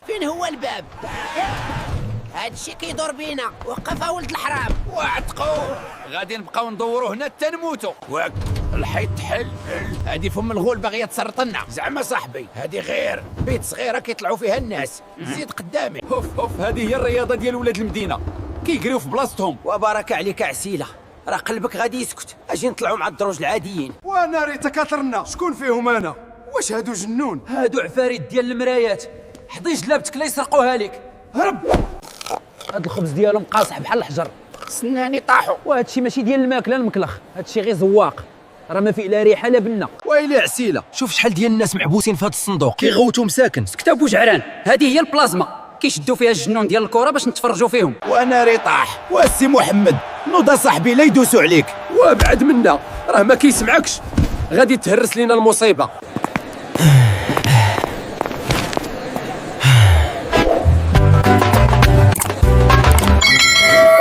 فين هو الباب؟ هادشي كيدور بينا. وقف ولد الحرام واعتقوه. غادي نبقاو ندورو هنا حتى نموتو. واك الحيط تحل. هادي فم الغول باغيه تسرطنا. زعما صاحبي هادي غير بيت صغيره كيطلعوا فيها الناس. زيد قدامي. اوف هذه هي الرياضه ديال ولاد المدينه، كيجريو في بلاصتهم. وبارك عليك عسيله، راه قلبك غادي يسكت. اجي نطلعوا مع الدروج العاديين. وانا ريتا كاثرنا شكون فيهم انا؟ واش هادو جنون؟ هادو عفاريت ديال المرايات، حضي جلابتك لا يسرقوها لك. هرب. هاد الخبز ديالهم قاصح بحال الحجر. سناني طاحوا. وهادشي ماشي ديال الماكله المكلخ، هادشي غير زواق، راه ما فيه لا ريحه لا بنه. ويلي عسيله، شوف شحال ديال الناس محبوسين في هاد الصندوق كيغوتوا مساكن. سكت بوجعران، هذه هي البلازما، كيشدوا فيها الجنون ديال الكره باش نتفرجوا فيهم. وانا ريطاح. واسي محمد نوض صاحبي لا يدوسوا عليك. وابعد منا، راه ما كيسمعكش، غادي تهرس لينا المصيبه.